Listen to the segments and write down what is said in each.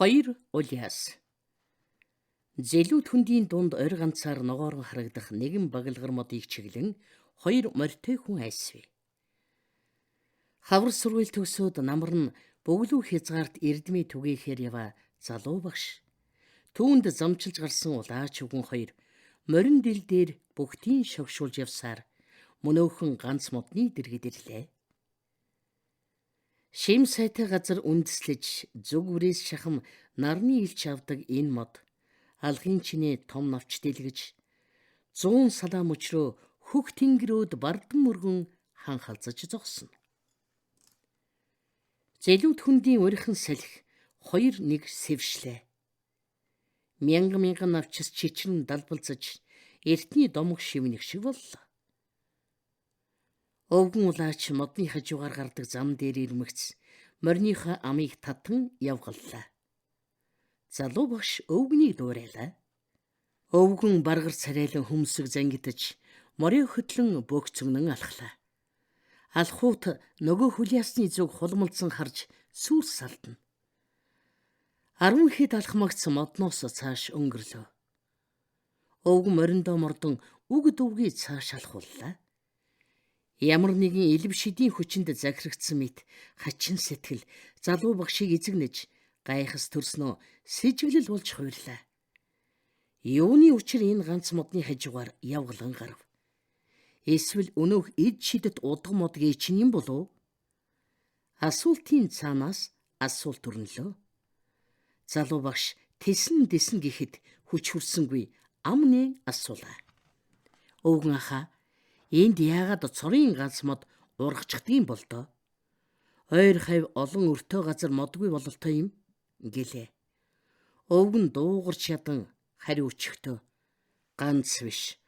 Хоёр улиас. Зэлүүд хөндийн дунд ойр ганцаар ногоорон харагдах нэгэн багалгар модыг чиглэн хоёр морьтой хүн айсвэ. Хавар сургууль төгсөөд намар нь бөглүү хязгаарт эрдмийн түгээхээр яваа залуу багш. Түүнд замчилж гарсан улаач үгэн хоёр морин дил дээр бүгтийн шогшуулж явсаар мөнөөхөн ганц модны дэргэд ирлээ. Шим сайтай газар үндэслэж зүг бүрээс шахам нарны илч авдаг энэ мод алгын чинээ том навч дэлгэж 100 салаа мөчрөө хөх тэнгэрөөд бардан мөргөн ханхалзаж зогсно. Зэлүүд хөндийн урьхан салхи хоёр нэг сэвшлээ. Мянган навчис чичрэн далбалзаж эртний домог шивнэх шиг боллоо. Өвгөн улаач модны хажуугаар гардаг зам дээр ирмэгц морьныхоо амийг татан явгаллаа. Залуу багш өвгөнийг дуурайлаа. Өвгөн баргар царайлан хөмсөг зангидаж морийн хөтлөн бөөгцөгнөн алхлаа. Алхуут нөгөө хүлээсний зүг хулмалцсан харж сүрс салдна. 10 хэд алхмагц модноос цааш өнгөрлөө. Өвгөн мориндоо мордон үгд өвгий цааш алхууллаа. Ямар нэгэн элв шидийн хүчинд захирагдсан мэт хачин сэтгэл залуу багшийг эзэгнэж гайхас төрснөө сэжиглэл болж хуйрлаа. Юуны учир энэ ганц модны хажуугаар явгалан гарав? Эсвэл өнөөх эд шидэт удга мод гээчин юм болов? Асуултын цаанаас асуулт төрнөлөө. Залуу багш тэсэн гэхэд хүч хүрсэнгүй амны асуулаа. Өвгөн ахаа, энд яагаад цорын ганц мод ургачдгийн болдоо? Ойр хавь олон өртөө газар модгүй бололтой юм гэлээ. Өвгөн дуугарч ядан хариу өчгтөө. Ганц биш,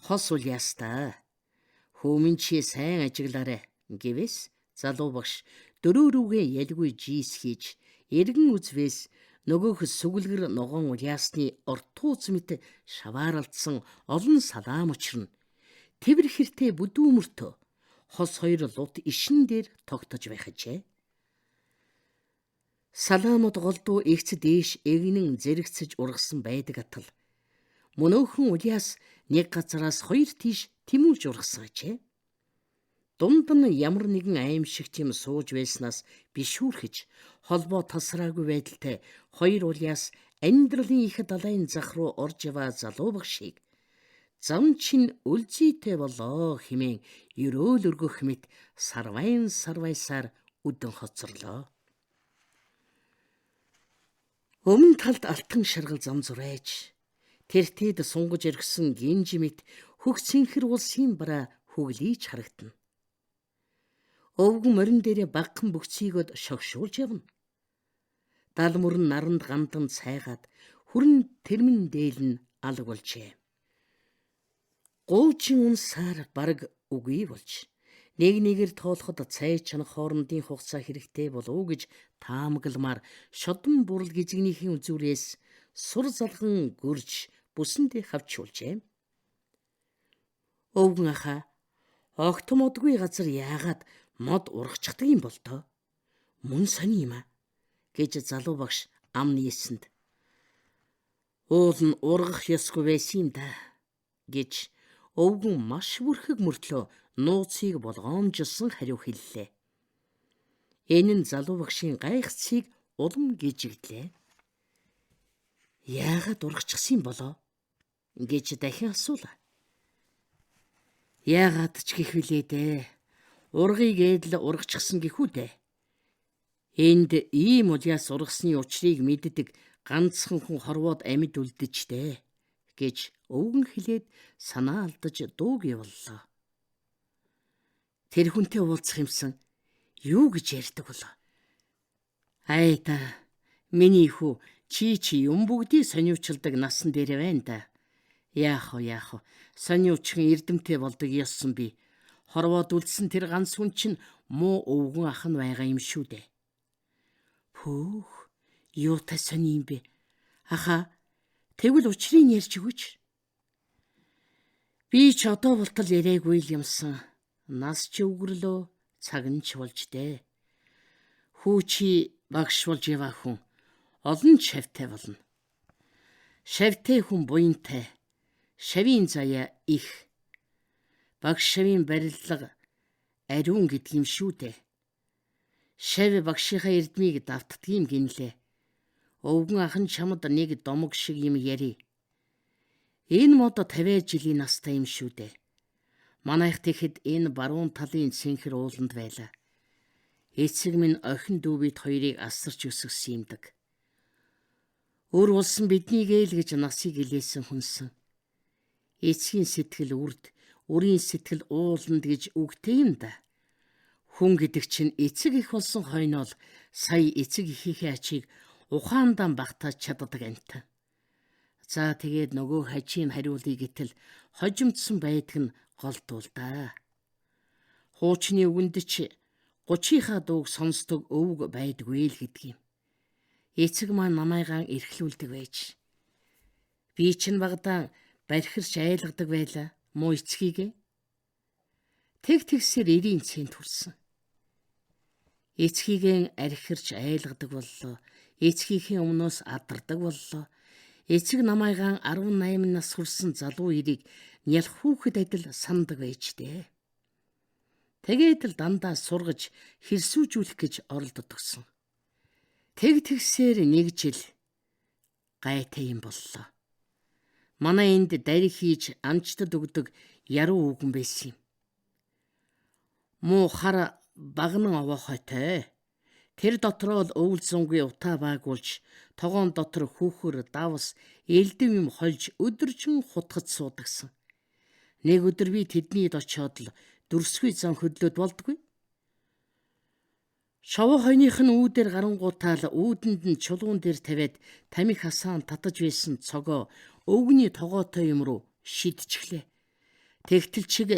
хос уляастаа. Хөөмин чи сайн ажиглаарэ гэвээс залуу багш дөрөө рүүгээ ялгүй жийс хийж эргэн үзвээс нөгөөх сүгэлгэр ногоон уляасны ортууц мэт шавааралдсан олон салаа мөчрөн тэвэр хэртэй бүдүүмөртөө хос хоёр лут ишин дээр тогтож байхажээ. Салаамод голдуу эгц дээш эгнэн зэрэгцэж ургасан байдаг атал мөнөөхөн уляас нэг газараас хоёр тийш тэмүүлж ургасан ажээ. Дунд нь ямар нэгэн аимшигт юм сууж байснаас бишүүрхэж холбоо тасраагүй байдалтай хоёр уляас амьдралын их далайн зах руу орж яваа залуу багшийг зам чин үлзийтэй болоо хэмээн ерөөл өргөх мэт сарвайсаар үдэн хоцорлоо. Өмнө талд алтан шаргал зам зурайж тэртээд сунгаж иргсэн гинж мэт хөх цэнхэр улсын бараа хөглийж харагдана. Өвгөн морин дээрээ багхан бөхцийгөд шогшуулж явна. Дал мөрөн наранд гандан цайгаад хүрэн тэрмэн дээлн алг болжээ. Гуучин унсаар бараг үгүй болж нэгээр тоолоход цай чанах хоорондын хугацаа хэрэгтэй болов гэж таамагламаар шодон бурал гизгнийхэн үзүүрээс сур залган гөрж бүсэндээ хавчуулжээ. Өвгөн ахаа, огт модгүй газар яагаад мод ургачдаг юм болтоо? Мөн сони юм а гэж залуу багш ам нийсэнд. Уул нь ургах ёсгүй байсан юм да гэж өвгөн маш бүрхэг мөртлөө нууцыг болгоомжилсан хариу хэллээ. Энэ нь залуу багшийн гайхцыг улам гижигдлээ. Яагаад ургачихсан болоо гэж дахин асуулаа. Яагаад ч гэх вүлээ дээ. Ургыг эдл ургачихсан гэхүү дээ. Энд ийм уляас ургасны учрыг мэддэг ганцхан хүн хорвоод амьд үлдэж дээ гэж өвгөн хэлээд санаа алдаж дууг явууллаа. Тэр хүнтэй уулзах юмсан юу гэж ярьдаг болоо? Айда, миний хүү, чи юм бүгдийг сониучилдаг насан дээр байна да. Яах вэ? Сониучхан эрдэмтэй болдог ёссон би. Хорвоод үлдсэн тэр ганц хүн чинь муу өвгөн ах нь байгаа юм шүү дээ. Пүүх, юутай сони юм бэ? Аха, тэгвэл учрыг ярьж өгөөч. Би ч одоо болтол яриаггүй л юмсан. Нас ч өвгөрлөө, цаг нь ч болж дээ. Хүү чи багш болж яваа хүн. олон шавьтай болно. Шавьтай хүн буянтай, шавийн заяа их. Багш шавийн барилга ариун гэдэг юм шүү дээ. Шавь багшийнхаа эрдмийг давтдгийм гинлээ. Өвгөн ах нь чамд нэг домог шиг юм яри. Энэ мод 50 жилийн настай юм шүү дээ. Манайх тэгэхэд энэ баруун талын цэнхэр ууланд байлаа. Эцэг минь охин дүү бид хоёрыг асарч өсгсөн юмдаг. Өр улсан биднийг ээл гэж насыг илээсэн хүнсэн. Эцгийн сэтгэл үрд, үрийн сэтгэл ууланд гэж үгтэй юм да. Хүн гэдэг чинь эцэг их болсон хойноол сая эцэг ихийнхээ ачийг ухаандан багтааж чаддаг амт. За тэгээд нөгөө хажийн хариулъя гэтэл хожимдсон байдаг нь голдуул да. Хуучны үгэнд ч 30-ийнхаа дууг сонсдог өвөг байдгүй л гэдгийм. Эцэг маань намайгаан эрхлүүлдэг байж. Би чинь багадаа бархирч айлгадаг байлаа муу эцгийгээ. Тэгсээр 90 цент хүрсэн. Эцгийгэн архирч айлгадаг боллоо. Эцгийнхээ өмнөөс адардаг боллоо. Эцэг намайгаан 18 нас хүрсэн залуу ирийг нялх хүүхэд адил сандаг байж дээ. Тэгээд л дандаа сургаж хэрсүүжүүлэх гэж оролддогсон. Тэгсээр нэг жил гайтай юм боллоо. Манай энд дарь хийж амчтад өгдөг яруу үгэн байсан юм. Муу хар багнан овоохойтой. Тэр дотроо л өвлзөнгүй утаа баагуулж, тогоон дотор хүүхөр давс элдэв юм хольж өдөржин хутгаж суудагсан. Нэг өдөр би тэдний очоод л дүрсгүй зам хөдлөд болдгүй. Шовоо хойных нь үүдээр гарангуутаал үүдэнд нь чулуун дээр тавиад тамхи хасаан татаж байсан цогоо өвгний тогоотой юм руу шидчихлээ. Тэгтэл чиг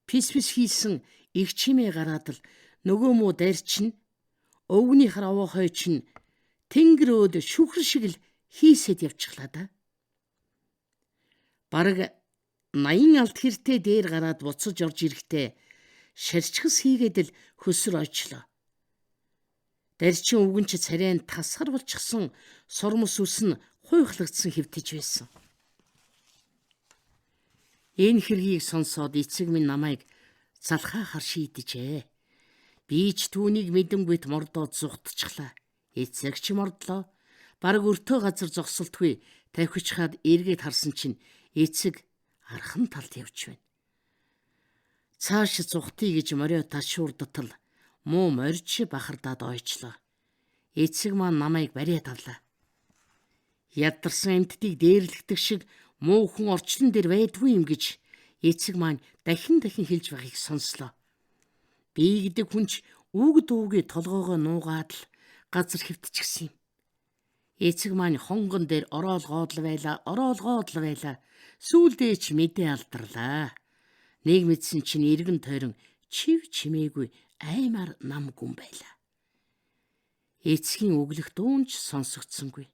пис хийсэн их чимээ гараад л нөгөө муу дайрчин өвгний хараваа хой чинь тэнгэр өөд шүхэр шиг л хийсэд явчихлаа да. Бараг 80 алт хэртэй дээр гараад буцаж орж ирэхдээ шарчхас хийгээд л хөсөр очлоо. Дарчин өвгөн ч царайн тасгар болчихсон сормос үс нь хуйхлагдсан хэвтэж байсан. Энэ хэргийг сонсоод эцэг минь намайг залхаахаар шийдэжээ. Би ч түүнийг мэдэнгүйт мордоод зүхтчихлаа. Эцэг ч мордлоо. Бараг өртөө газар зогсолтгүй тавхичхаад эргээд харсан чинь эцэг архан талд явж байна. Цааш зүхтий гэж морио ташуурдтал муу морьж бахардаад ойчлоо. Эцэг маань намайг бариад авлаа. Ядарсан амьтдыг дээрлэгдэг шиг муу хүн орчлон дээр байдгүй юм гэж эцэг маань дахин хэлж байгааг сонслоо. Би гэдэг хүнч үг дуугийн толгоогоо нуугаад л газар хэвтчихсэн юм. Эцэг маань хонгон дээр ороолгоод л байлаа. Сүүлдээ ч мэдээ алдарлаа. Нэг мэдсэн чинь эргэн тойрон чив чимээгүй аймаар нам гүн байлаа. Эцгийн өглөх дуунч сонсогдсонгүй.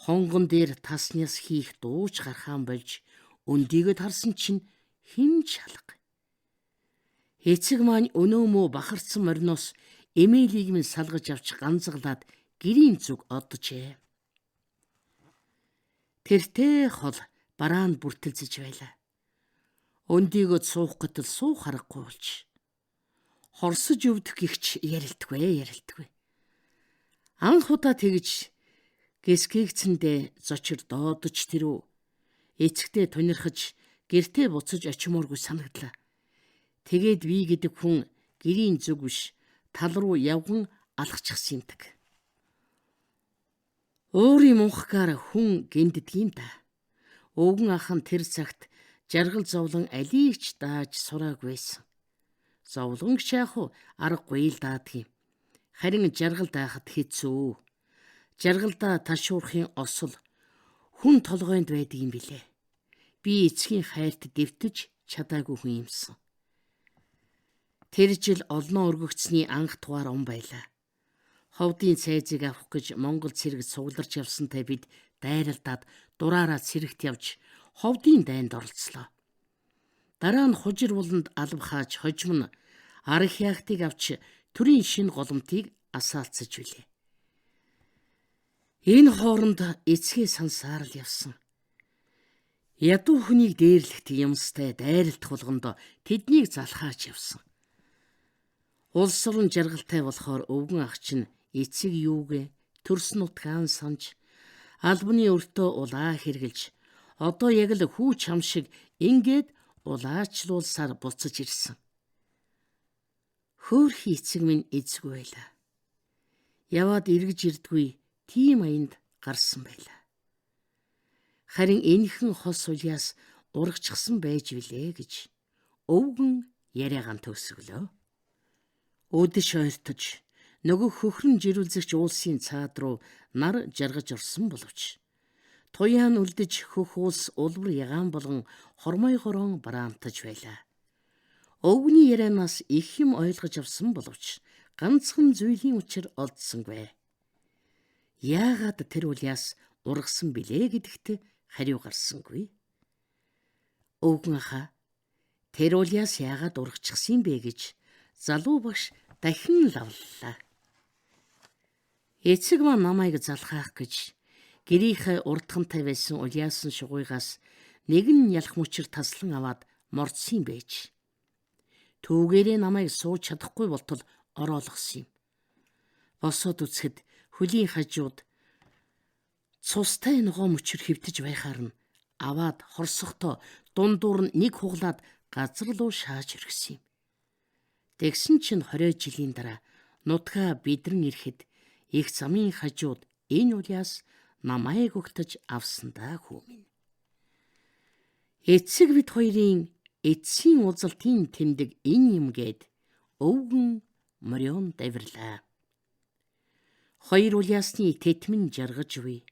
Хонгон дээр таснаас хийх дууч гархаан болж өндийгөд харсан чинь хэн шалга. Эцэг маань өнөө мөө бахарцсан мориноос эмээлийг минь салгаж авч ганцглаад гэрийн зүг оджээ. Тэртээ хол бараанд бүртэлзэж байлаа. Өндийгөд суух гэтэл суух аргагүй болж. Хорсож өвдөх гихч ярилтгүй. Анх удаа тэгж гэсгээгцэндээ зочир доодож тэрүү эцэгтэй тунирхаж гэртээ буцаж очимооргүй санагдлаа. Тэгээд би гэдэг хүн гэрийн зүг биш тал руу явган алхачихсан юмдаг. Өөрийн мунхгаар хүн гинддэг юм да. Өвгөн ах нь тэр цагт жаргал зовлон алийч дааж сураагүйсэн. Зовлон ч яах вэ аргагүй л даадгийн. Харин жаргал даахад хэцүү. Жаргалдаа ташуурахын осол хүн толгойд байдаг юм билээ. Би эцгийн хайрт дэвтэж чадаагүй хүн юмсан. Тэр жил олноо өргөгцсөний анх тугаар он байлаа. Ховдын цайзыг авах гэж Монгол цэрэг сугларч явсантай бид дайралдаад дураараа цэрэгт явж ховдын дайнд оролцлоо. Дараа нь хужир буланд алба хааж хожим нь арх яахтыг авч төрийн шинэ голомтыг асаалцаж билээ. Энэ хооронд эцгээ сансаар л явсан. Ядуу хүнийг дээрлэх юмстай дайралтах болгонд тэднийг залхаач явсан. Улс орон жаргалтай болохоор өвгөн ах чинь эцэг юугэ төрс нутгаан санж албаны өртөө улаа хэргэлж одоо яг л хүү чам шиг ингээд улаачлуулсаар буцаж ирсэн. Хөөхий эцэг минь эзгүй байлаа. Яваад эргэж ирдгүй тийм аянд гарсан байлаа. Харин энэхэн хос улиас урагчсан байж билээ гэж өвгөн яриагаан төгсгөлөө. Өдөш ойртож нөгөө хөхрөн жирүүлзэгч уулсын цаад руу нар жаргаж орсон боловч туяан үлдэж хөх уулс улбар ягаан болгон хормой хорон бараамтаж байлаа. Өвгний ярианаас их юм ойлгож авсан боловч ганцхан зүйлийн учир олдсонгүй. Яагаад тэр улиас ургасан билээ гэдэгт хариу гарсангүй. Өвгөн аха тэр улиас яагаад урагчихсан бэ гэж залуу багш дахин лавллаа. Эцэг маань намайг залхаах гэж гэрийнхээ урдхантай байсан улиасан шугуйгаас нэгэн ялах мөчөр таслан аваад мордсон байж. Түүгээрээ намайг сууж чадахгүй болтол ороолгосон юм. Босоод үзэхэд хөлийн хажууд цустай ногоо мөчөр хэвтэж байхаар нь аваад хорсохдоо дундуур нь нэг хуглаад газар руу шааж өргөсөн юм. Тэгсэн чинь 20 жилийн дараа нутгаа бидрэн ирэхэд их замын хажууд энэ улиас намайг өгтөж авсандаа хүү минь. Эцэг бид хоёрын эцсийн уулзалтын тэмдэг энэ юм гээд өвгөн морион давирлаа. Хоёр улиасны тэтмэн жаргаж буй.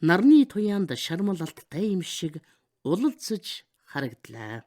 Нарны туяанд шармал алттай юм шиг улалцаж харагдлаа.